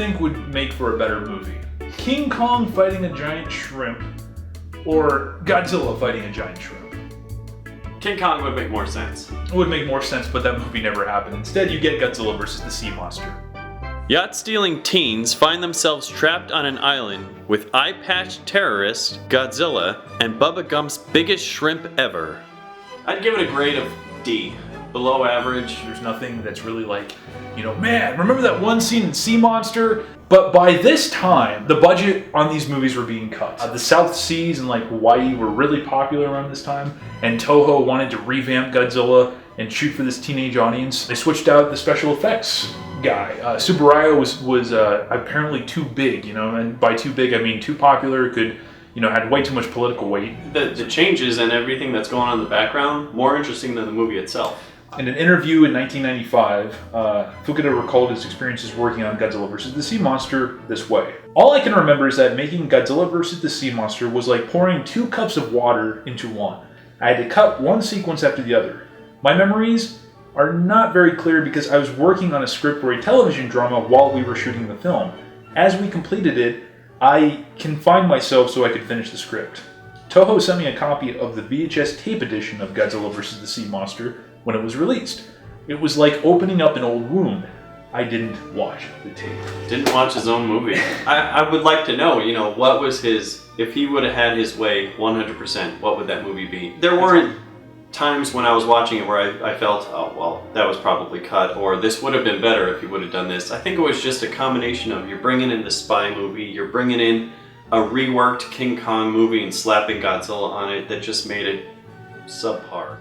think would make for a better movie? King Kong fighting a giant shrimp, or Godzilla fighting a giant shrimp? King Kong would make more sense. It would make more sense, but that movie never happened. Instead, you get Godzilla versus the sea monster. Yacht-stealing teens find themselves trapped on an island with eye-patched terrorists, Godzilla, and Bubba Gump's biggest shrimp ever. I'd give it a grade of D. Below average. There's nothing that's really like, man, remember that one scene in Sea Monster? But by this time, the budget on these movies were being cut. The South Seas and like Hawaii were really popular around this time, and Toho wanted to revamp Godzilla and shoot for this teenage audience. They switched out the special effects guy. Tsuburaya was apparently too big, and by too big I mean too popular, had way too much political weight. The changes and everything that's going on in the background, more interesting than the movie itself. In an interview in 1995, Fukuda recalled his experiences working on Godzilla vs. the Sea Monster this way. All I can remember is that making Godzilla vs. the Sea Monster was like pouring 2 cups of water into one. I had to cut one sequence after the other. My memories are not very clear because I was working on a script for a television drama while we were shooting the film. As we completed it, I confined myself so I could finish the script. Toho sent me a copy of the VHS tape edition of Godzilla vs. the Sea Monster when it was released. It was like opening up an old wound. I didn't watch the tape. Didn't watch his own movie. I would like to know, what was if he would have had his way 100%, what would that movie be? There weren't times when I was watching it where I felt, oh, well, that was probably cut, or this would have been better if he would have done this. I think it was just a combination of you're bringing in the spy movie, you're bringing in a reworked King Kong movie and slapping Godzilla on it that just made it subpar.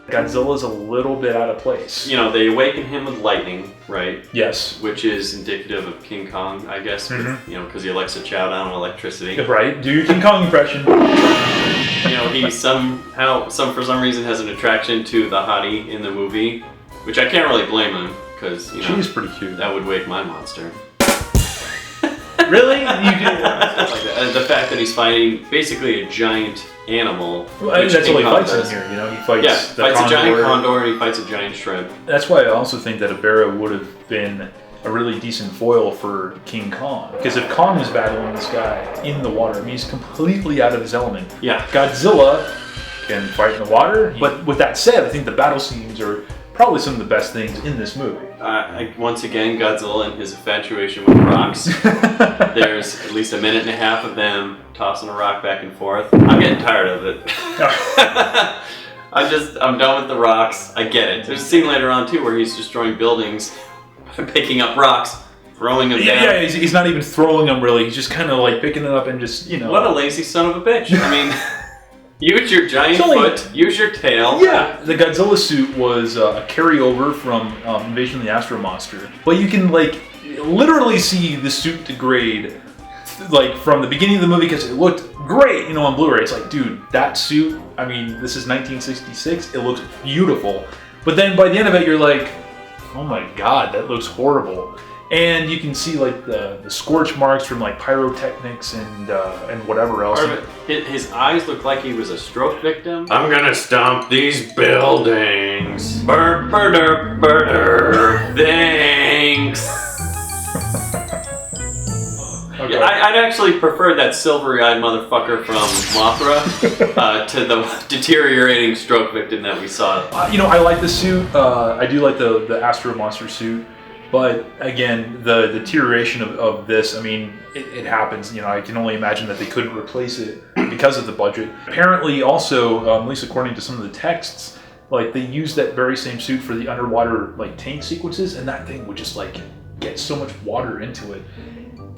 Godzilla's a little bit out of place. They awaken him with lightning, right? Yes. Which is indicative of King Kong, I guess, because he likes to chow down on electricity. Right, do your King Kong impression. He for some reason has an attraction to the hottie in the movie, which I can't really blame him, because, she's pretty cute. That would wake my monster. Really? You do? Stuff like that. The fact that he's fighting basically a giant animal. Well, I mean, that's all he fights in here, He fights fights a giant condor and he fights a giant shrimp. That's why I also think that Ebirah would have been a really decent foil for King Kong. Because if Kong is battling this guy in the water, I mean, he's completely out of his element. Yeah. Godzilla can fight in the water, but with that said, I think the battle scenes are probably some of the best things in this movie. Once again, Godzilla and his infatuation with rocks. There's at least a minute and a half of them tossing a rock back and forth. I'm getting tired of it. I'm done with the rocks. I get it. There's a scene later on too where he's destroying buildings, picking up rocks, throwing them down. Yeah, he's not even throwing them really. He's just kind of like picking it up and just, What a lazy son of a bitch. I mean, use your giant foot, use your tail. Yeah, the Godzilla suit was a carryover from Invasion of the Astro Monster. But you can literally see the suit degrade from the beginning of the movie because it looked great, on Blu-ray. It's like, dude, that suit, I mean, this is 1966, it looks beautiful. But then by the end of it, you're like, oh my god, that looks horrible. And you can see the scorch marks from pyrotechnics and whatever else. His eyes look like he was a stroke victim. I'm gonna stomp these buildings. Burr, burr, burr, burr. Thanks. Okay. Yeah, I'd actually prefer that silvery-eyed motherfucker from Mothra to the deteriorating stroke victim that we saw. I like the suit. I do like the Astro Monster suit. But again, the deterioration of this, I mean, it happens. I can only imagine that they couldn't replace it because of the budget. Apparently also, at least according to some of the texts, they used that very same suit for the underwater tank sequences, and that thing would just get so much water into it.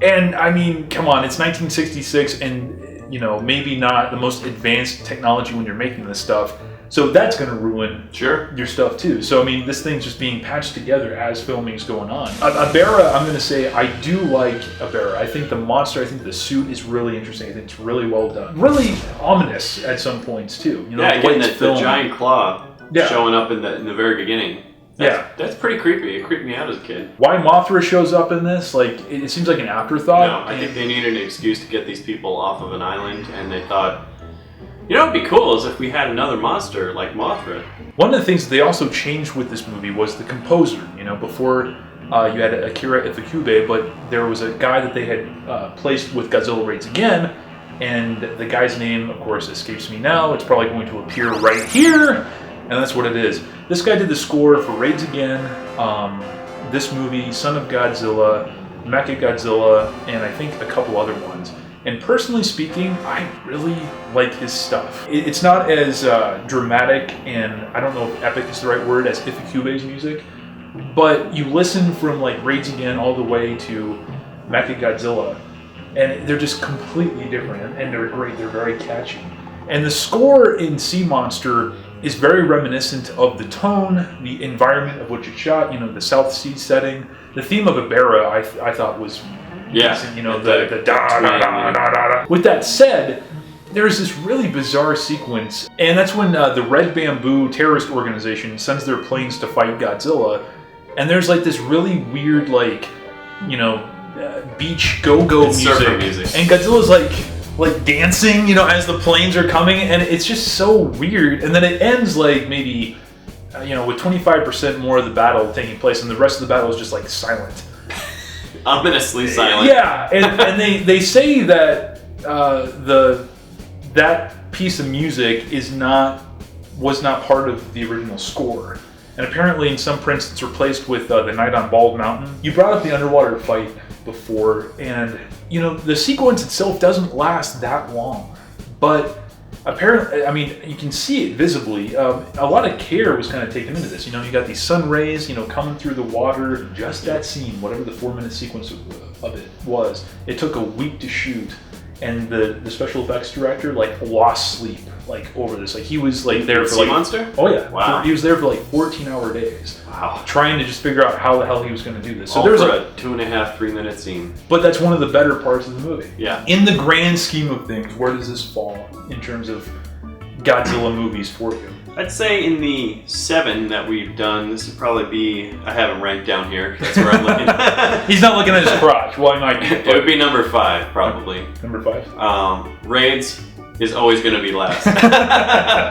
And I mean, come on, it's 1966 and, maybe not the most advanced technology when you're making this stuff. So that's going to ruin Sure. your stuff too. So I mean, this thing's just being patched together as filming's going on. Ebirah, I'm going to say I do like Ebirah. I think the monster, I think the suit is really interesting. I think it's really well done. Really ominous at some points too. You know, Yeah, the way again, it's the filmed. giant claw Yeah. showing up in the very beginning. Yeah. That's pretty creepy. It creeped me out as a kid. Why Mothra shows up in this, like, it seems like an afterthought. No, I think they needed an excuse to get these people off of an island, and they thought, you know, what'd be cool is if we had another monster like Mothra. One of the things that they also changed with this movie was the composer. You know, before you had Akira Ifukube, but there was a guy that they had placed with Godzilla Raids Again, and the guy's name, of course, escapes me now. It's probably going to appear right here, and that's what it is. This guy did the score for Raids Again, this movie, Son of Godzilla, Mechagodzilla, and I think a couple other ones. And personally speaking, I really like his stuff. It's not as dramatic and, I don't know if epic is the right word, as Ifukube's music, but you listen from like Raids Again all the way to Mechagodzilla, and they're just completely different, and they're great, they're very catchy. And the score in Sea Monster is very reminiscent of the tone, the environment of which it's shot, you know, the South Sea setting. The theme of Ebirah I thought was decent, you know, the da da da da da. With that said, there's this really bizarre sequence, and that's when the Red Bamboo terrorist organization sends their planes to fight Godzilla, and there's like this really weird, like, you know, beach go-go surfer music, and Godzilla's like dancing, you know, as the planes are coming, and it's just so weird. And then it ends like maybe, you know, with 25% more of the battle taking place, and the rest of the battle is just like silent. Ominously silent. Yeah, and they say that that piece of music was not part of the original score, and apparently in some prints it's replaced with the Night on Bald Mountain. You brought up the underwater fight before, and you know, the sequence itself doesn't last that long, but apparently, I mean, you can see it visibly. A lot of care was kind of taken into this. You know, you got these sun rays, you know, coming through the water. Just that scene, whatever the 4-minute sequence of it was, it took a week to shoot, and the special effects director like lost sleep like over this. Like he was like there for like Monster? Oh yeah, wow. He was there for like 14-hour days. Wow. Trying to just figure out how the hell he was going to do this. So All there's for a 2.5, 3-minute scene. but that's one of the better parts of the movie. Yeah. In the grand scheme of things, where does this fall in terms of Godzilla movies for you? I'd say in the 7 that we've done, this would probably be, I have them ranked down here. That's where I'm looking. He's not looking at his crotch. Well, he might be. It would be number 5, probably. Number 5? Raids is always going to be last.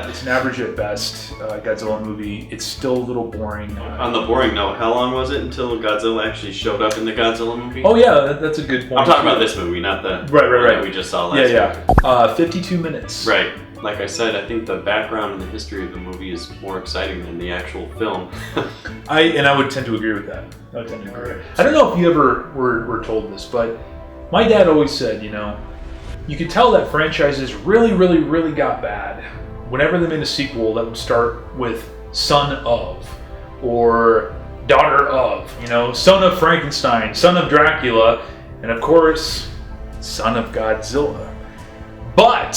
It's an average at best Godzilla movie. It's still a little boring. On the boring note, how long was it until Godzilla actually showed up in the Godzilla movie? Oh yeah, that's a good point. I'm talking about this movie, not the right. that we just saw last Yeah. 52 minutes. Right. Like I said, I think the background and the history of the movie is more exciting than the actual film. I would tend to agree with that. I don't know if you ever were told this, but my dad always said, you know, you could tell that franchises really got bad whenever they made a sequel that would start with son of or daughter of, you know, son of Frankenstein, son of Dracula, and of course, son of Godzilla. But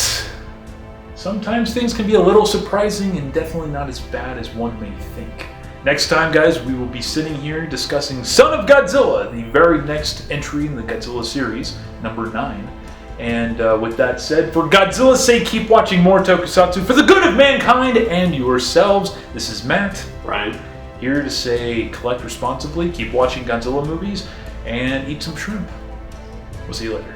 sometimes things can be a little surprising and definitely not as bad as one may think. Next time, guys, we will be sitting here discussing Son of Godzilla, the very next entry in the Godzilla series, number 9. And with that said, for Godzilla's sake, keep watching more tokusatsu for the good of mankind and yourselves. This is Matt. Ryan. Here to say collect responsibly, keep watching Godzilla movies, and eat some shrimp. We'll see you later.